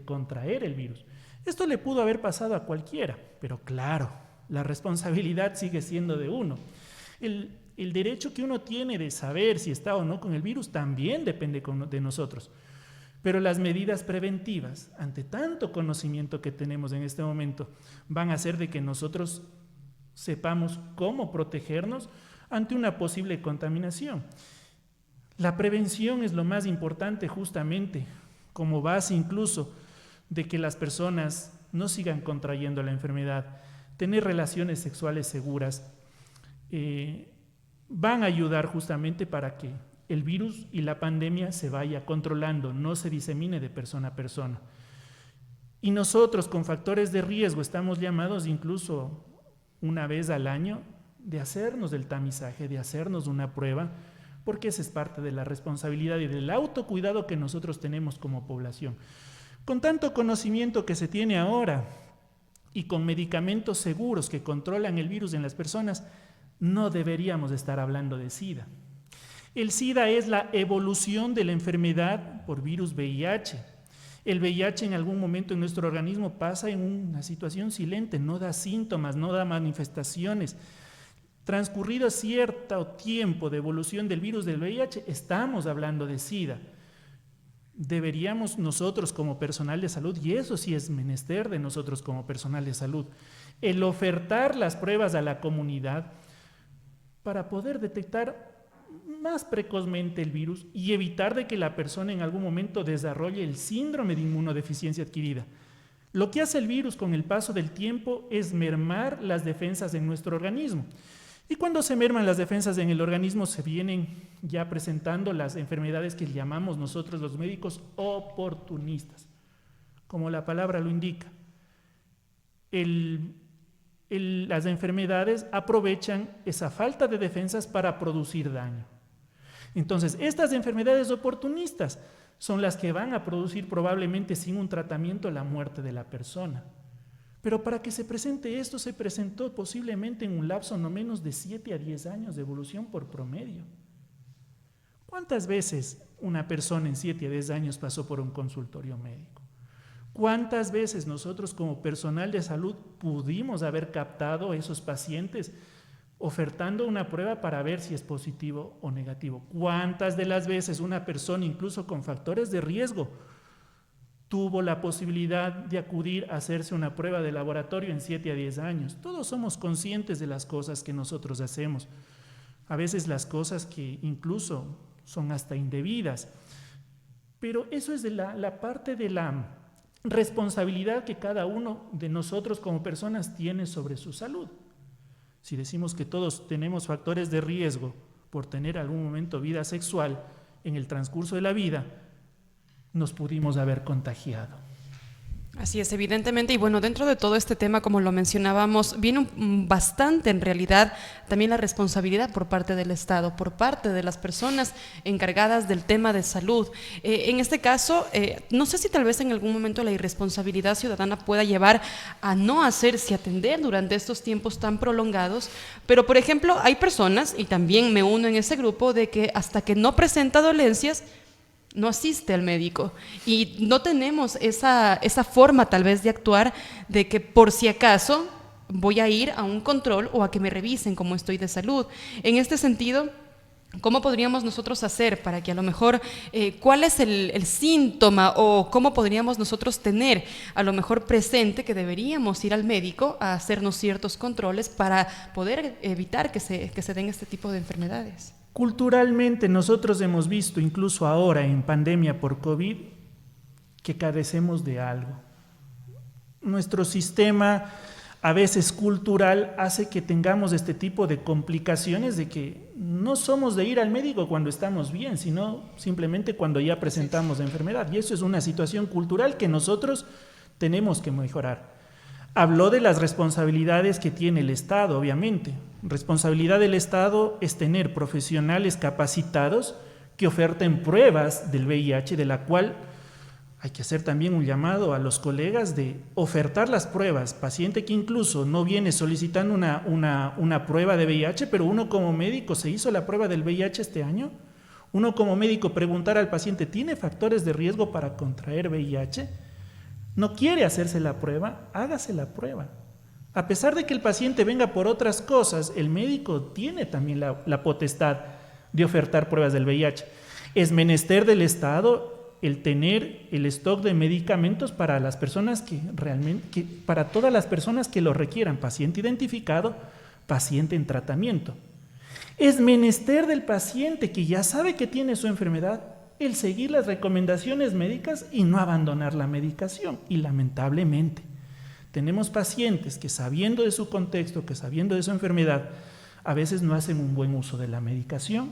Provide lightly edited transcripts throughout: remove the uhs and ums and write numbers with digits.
contraer el virus. Esto le pudo haber pasado a cualquiera, pero claro, la responsabilidad sigue siendo de uno. El derecho que uno tiene de saber si está o no con el virus también depende de nosotros. Pero las medidas preventivas, ante tanto conocimiento que tenemos en este momento, van a hacer de que nosotros sepamos cómo protegernos ante una posible contaminación. La prevención es lo más importante justamente, como base incluso de que las personas no sigan contrayendo la enfermedad. Tener relaciones sexuales seguras van a ayudar justamente para que el virus y la pandemia se vaya controlando, no se disemine de persona a persona. Y nosotros con factores de riesgo estamos llamados incluso una vez al año de hacernos el tamizaje, de hacernos una prueba, porque esa es parte de la responsabilidad y del autocuidado que nosotros tenemos como población. Con tanto conocimiento que se tiene ahora y con medicamentos seguros que controlan el virus en las personas, no deberíamos estar hablando de SIDA. El SIDA es la evolución de la enfermedad por virus VIH. El VIH en algún momento en nuestro organismo pasa en una situación silente, no da síntomas, no da manifestaciones. Transcurrido cierto tiempo de evolución del virus del VIH, estamos hablando de SIDA. Deberíamos nosotros como personal de salud, y eso sí es menester de nosotros como personal de salud, el ofertar las pruebas a la comunidad para poder detectar más precozmente el virus y evitar de que la persona en algún momento desarrolle el síndrome de inmunodeficiencia adquirida. Lo que hace el virus con el paso del tiempo es mermar las defensas en nuestro organismo. Y cuando se merman las defensas en el organismo se vienen ya presentando las enfermedades que llamamos nosotros los médicos oportunistas, como la palabra lo indica. Las enfermedades aprovechan esa falta de defensas para producir daño. Entonces, estas enfermedades oportunistas son las que van a producir probablemente sin un tratamiento la muerte de la persona. Pero para que se presente esto, se presentó posiblemente en un lapso no menos de 7 a 10 años de evolución por promedio. ¿Cuántas veces una persona en 7 a 10 años pasó por un consultorio médico? ¿Cuántas veces nosotros como personal de salud pudimos haber captado a esos pacientes ofertando una prueba para ver si es positivo o negativo? ¿Cuántas de las veces una persona, incluso con factores de riesgo, tuvo la posibilidad de acudir a hacerse una prueba de laboratorio en 7 a 10 años? Todos somos conscientes de las cosas que nosotros hacemos. A veces las cosas que incluso son hasta indebidas. Pero eso es de la parte de la responsabilidad que cada uno de nosotros como personas tiene sobre su salud. Si decimos que todos tenemos factores de riesgo por tener algún momento vida sexual en el transcurso de la vida, nos pudimos haber contagiado. Así es, evidentemente, y bueno, dentro de todo este tema, como lo mencionábamos, viene bastante en realidad también la responsabilidad por parte del Estado, por parte de las personas encargadas del tema de salud. En este caso, no sé si tal vez en algún momento la irresponsabilidad ciudadana pueda llevar a no hacerse atender durante estos tiempos tan prolongados, pero por ejemplo, hay personas, y también me uno en ese grupo, de que hasta que no presenta dolencias, no asiste al médico y no tenemos esa forma tal vez de actuar de que por si acaso voy a ir a un control o a que me revisen cómo estoy de salud. En este sentido, ¿cómo podríamos nosotros hacer para que a lo mejor, cuál es el síntoma o cómo podríamos nosotros tener a lo mejor presente que deberíamos ir al médico a hacernos ciertos controles para poder evitar que se den este tipo de enfermedades? Culturalmente nosotros hemos visto, incluso ahora en pandemia por COVID, que carecemos de algo. Nuestro sistema, a veces cultural, hace que tengamos este tipo de complicaciones de que no somos de ir al médico cuando estamos bien, sino simplemente cuando ya presentamos enfermedad. Y eso es una situación cultural que nosotros tenemos que mejorar. Habló de las responsabilidades que tiene el Estado, obviamente. Responsabilidad del Estado es tener profesionales capacitados que oferten pruebas del VIH, de la cual hay que hacer también un llamado a los colegas de ofertar las pruebas. Paciente que incluso no viene solicitando una prueba de VIH, pero uno como médico se hizo la prueba del VIH este año. Uno como médico preguntar al paciente, ¿tiene factores de riesgo para contraer VIH? no quiere hacerse la prueba, hágase la prueba. A pesar de que el paciente venga por otras cosas, el médico tiene también la potestad de ofertar pruebas del VIH. Es menester del Estado el tener el stock de medicamentos para las personas para todas las personas que lo requieran, paciente identificado, paciente en tratamiento. Es menester del paciente que ya sabe que tiene su enfermedad, el seguir las recomendaciones médicas y no abandonar la medicación. Y lamentablemente, tenemos pacientes que sabiendo de su contexto, que sabiendo de su enfermedad, a veces no hacen un buen uso de la medicación.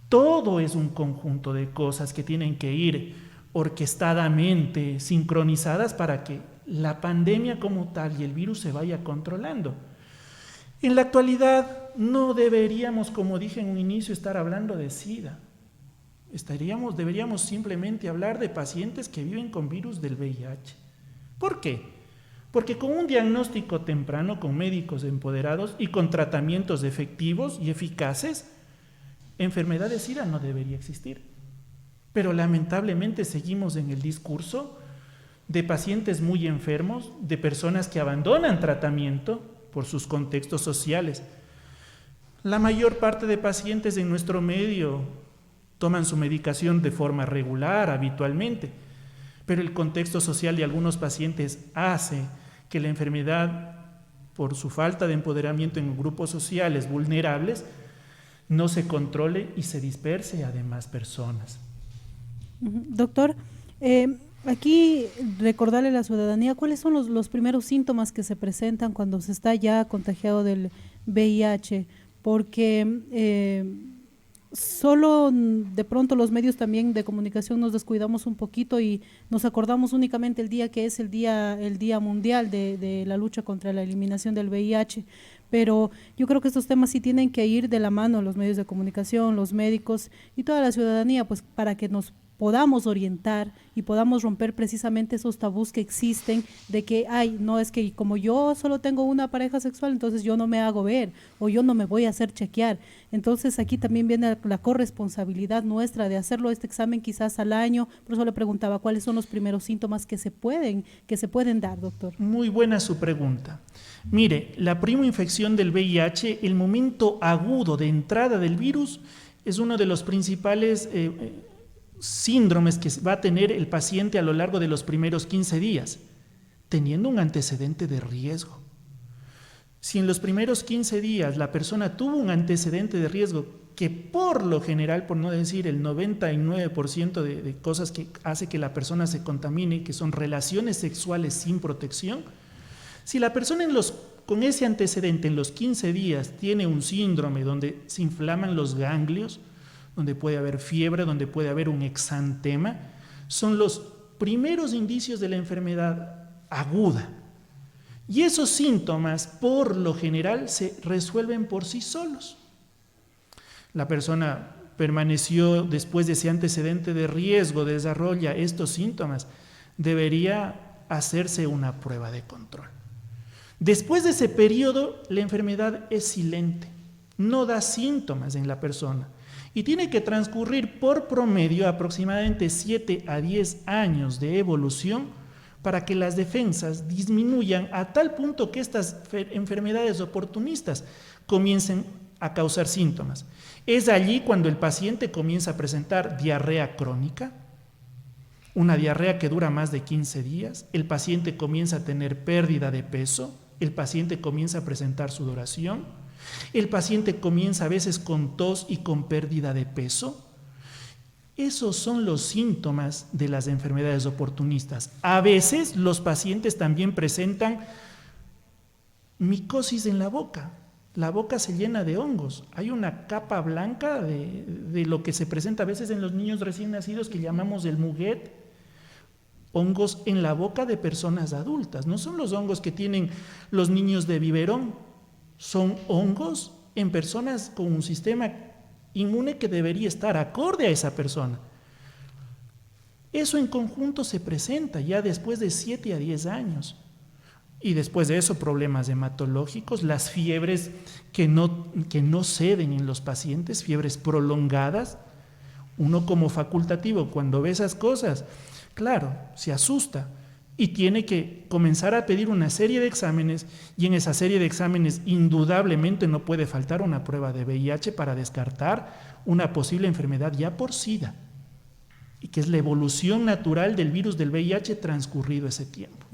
Todo es un conjunto de cosas que tienen que ir orquestadamente sincronizadas para que la pandemia como tal y el virus se vaya controlando. En la actualidad no deberíamos, como dije en un inicio, estar hablando de SIDA. Deberíamos simplemente hablar de pacientes que viven con virus del VIH. ¿Por qué? Porque con un diagnóstico temprano, con médicos empoderados y con tratamientos efectivos y eficaces, enfermedad de SIDA no debería existir. Pero lamentablemente seguimos en el discurso de pacientes muy enfermos, de personas que abandonan tratamiento por sus contextos sociales. La mayor parte de pacientes en nuestro medio toman su medicación de forma regular, habitualmente, pero el contexto social de algunos pacientes hace que la enfermedad, por su falta de empoderamiento en grupos sociales vulnerables, no se controle y se disperse a demás personas. Doctor, aquí recordarle a la ciudadanía cuáles son los primeros síntomas que se presentan cuando se está ya contagiado del VIH, porque solo de pronto los medios también de comunicación nos descuidamos un poquito y nos acordamos únicamente el día que es el día mundial de la lucha contra la eliminación del VIH, pero yo creo que estos temas sí tienen que ir de la mano los medios de comunicación, los médicos y toda la ciudadanía, pues para que nos podamos orientar y podamos romper precisamente esos tabús que existen de que, no es que como yo solo tengo una pareja sexual, entonces yo no me hago ver o yo no me voy a hacer chequear. Entonces aquí también viene la corresponsabilidad nuestra de hacerlo este examen quizás al año. Por eso le preguntaba cuáles son los primeros síntomas que se pueden dar, doctor. Muy buena su pregunta. Mire, la primoinfección del VIH, el momento agudo de entrada del virus, es uno de los principales síndromes que va a tener el paciente a lo largo de los primeros 15 días, teniendo un antecedente de riesgo. Si en los primeros 15 días la persona tuvo un antecedente de riesgo, que por lo general, por no decir el 99% de cosas que hace que la persona se contamine, que son relaciones sexuales sin protección, si la persona con ese antecedente en los 15 días tiene un síndrome donde se inflaman los ganglios, donde puede haber fiebre, donde puede haber un exantema, son los primeros indicios de la enfermedad aguda. Y esos síntomas, por lo general, se resuelven por sí solos. La persona permaneció después de ese antecedente de riesgo, desarrolla estos síntomas, debería hacerse una prueba de control. Después de ese periodo, la enfermedad es silente, no da síntomas en la persona. Y tiene que transcurrir por promedio aproximadamente 7 a 10 años de evolución para que las defensas disminuyan a tal punto que estas enfermedades oportunistas comiencen a causar síntomas. Es allí cuando el paciente comienza a presentar diarrea crónica, una diarrea que dura más de 15 días, el paciente comienza a tener pérdida de peso, el paciente comienza a presentar sudoración, el paciente comienza a veces con tos y con pérdida de peso. Esos son los síntomas de las enfermedades oportunistas. A veces los pacientes también presentan micosis en la boca. La boca se llena de hongos. Hay una capa blanca de lo que se presenta a veces en los niños recién nacidos que llamamos el muguet. Hongos en la boca de personas adultas. No son los hongos que tienen los niños de biberón. Son hongos en personas con un sistema inmune que debería estar acorde a esa persona. Eso en conjunto se presenta ya después de 7 a 10 años. Y después de eso, problemas hematológicos, las fiebres que no ceden en los pacientes, fiebres prolongadas. Uno como facultativo, cuando ve esas cosas, claro, se asusta. y tiene que comenzar a pedir una serie de exámenes, y en esa serie de exámenes indudablemente no puede faltar una prueba de VIH para descartar una posible enfermedad ya por SIDA, y que es la evolución natural del virus del VIH transcurrido ese tiempo.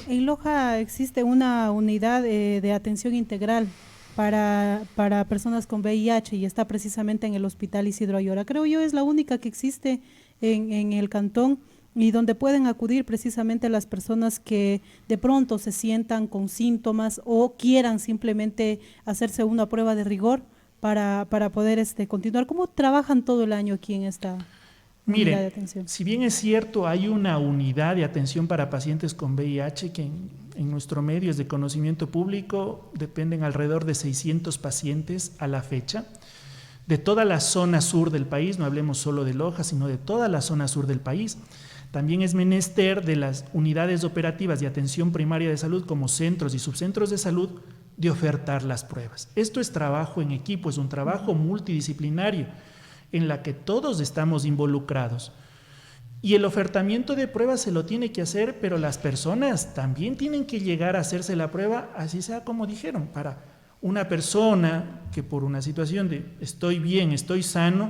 En Loja existe una unidad de atención integral para personas con VIH y está precisamente en el Hospital Isidro Ayora. Creo yo es la única que existe en el cantón, y donde pueden acudir precisamente las personas que de pronto se sientan con síntomas o quieran simplemente hacerse una prueba de rigor para poder continuar. ¿Cómo trabajan todo el año aquí en esta unidad de atención? Si bien es cierto, hay una unidad de atención para pacientes con VIH que en nuestro medio es de conocimiento público, dependen alrededor de 600 pacientes a la fecha, de toda la zona sur del país, no hablemos solo de Loja, sino de toda la zona sur del país. También es menester de las unidades operativas de atención primaria de salud como centros y subcentros de salud de ofertar las pruebas. Esto es trabajo en equipo, es un trabajo multidisciplinario en la que todos estamos involucrados. Y el ofertamiento de pruebas se lo tiene que hacer, pero las personas también tienen que llegar a hacerse la prueba, así sea como dijeron, para una persona que por una situación de estoy bien, estoy sano,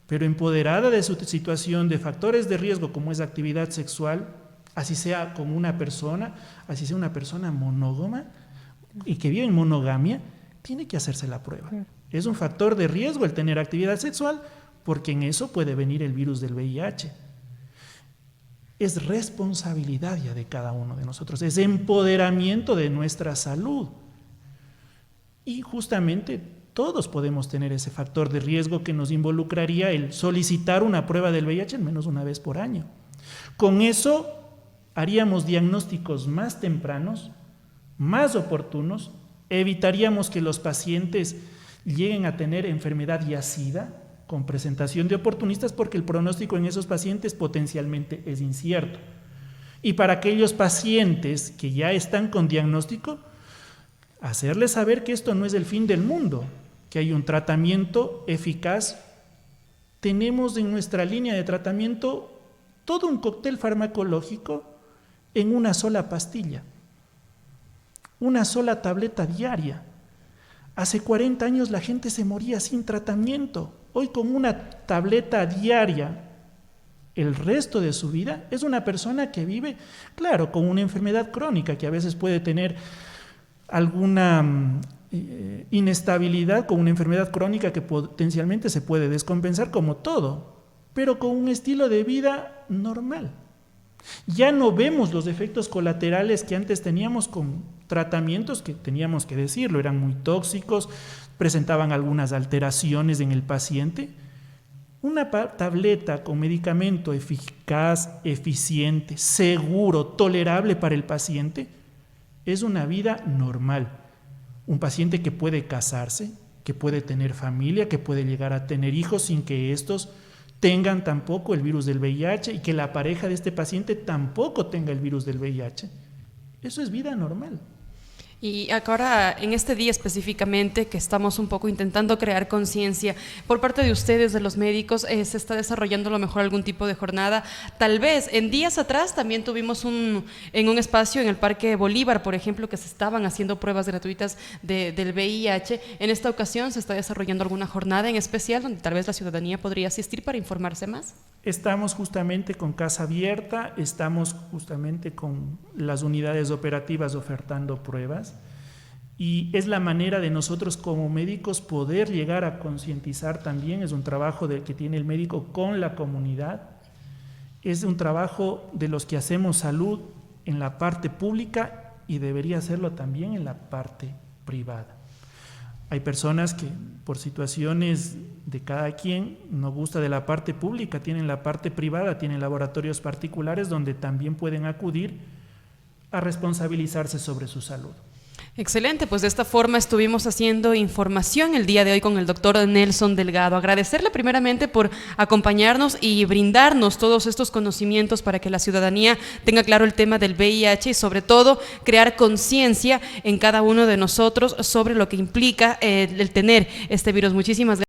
pero empoderada de su situación de factores de riesgo como es actividad sexual, así sea con una persona, así sea una persona monógama y que vive en monogamia, tiene que hacerse la prueba. Es un factor de riesgo el tener actividad sexual, porque en eso puede venir el virus del VIH. Es responsabilidad ya de cada uno de nosotros, es empoderamiento de nuestra salud. Y justamente todos podemos tener ese factor de riesgo que nos involucraría el solicitar una prueba del VIH al menos una vez por año. Con eso haríamos diagnósticos más tempranos, más oportunos, evitaríamos que los pacientes lleguen a tener enfermedad ya SIDA con presentación de oportunistas, porque el pronóstico en esos pacientes potencialmente es incierto. Y para aquellos pacientes que ya están con diagnóstico, hacerles saber que esto no es el fin del mundo, que hay un tratamiento eficaz. Tenemos en nuestra línea de tratamiento todo un cóctel farmacológico en una sola pastilla, una sola tableta diaria. Hace 40 años la gente se moría sin tratamiento. Hoy con una tableta diaria el resto de su vida es una persona que vive, claro, con una enfermedad crónica que a veces puede tener alguna inestabilidad, con una enfermedad crónica que potencialmente se puede descompensar como todo, pero con un estilo de vida normal. Ya no vemos los efectos colaterales que antes teníamos con tratamientos que, teníamos que decirlo, eran muy tóxicos, presentaban algunas alteraciones en el paciente. Una tableta con medicamento eficaz, eficiente, seguro, tolerable para el paciente, es una vida normal. Un paciente que puede casarse, que puede tener familia, que puede llegar a tener hijos sin que estos tengan tampoco el virus del VIH y que la pareja de este paciente tampoco tenga el virus del VIH. Eso es vida normal. Y ahora, en este día específicamente, que estamos un poco intentando crear conciencia, por parte de ustedes, de los médicos, se está desarrollando a lo mejor algún tipo de jornada. Tal vez, en días atrás también tuvimos en un espacio en el Parque Bolívar, por ejemplo, que se estaban haciendo pruebas gratuitas del VIH. En esta ocasión se está desarrollando alguna jornada en especial donde tal vez la ciudadanía podría asistir para informarse más. Estamos justamente con Casa Abierta, estamos justamente con las unidades operativas ofertando pruebas, y es la manera de nosotros como médicos poder llegar a concientizar también. Es un trabajo que tiene el médico con la comunidad, es un trabajo de los que hacemos salud en la parte pública y debería hacerlo también en la parte privada. Hay personas que por situaciones de cada quien no gusta de la parte pública, tienen la parte privada, tienen laboratorios particulares donde también pueden acudir a responsabilizarse sobre su salud. Excelente, pues de esta forma estuvimos haciendo información el día de hoy con el doctor Nelson Delgado. Agradecerle primeramente por acompañarnos y brindarnos todos estos conocimientos para que la ciudadanía tenga claro el tema del VIH y sobre todo crear conciencia en cada uno de nosotros sobre lo que implica el tener este virus. Muchísimas gracias.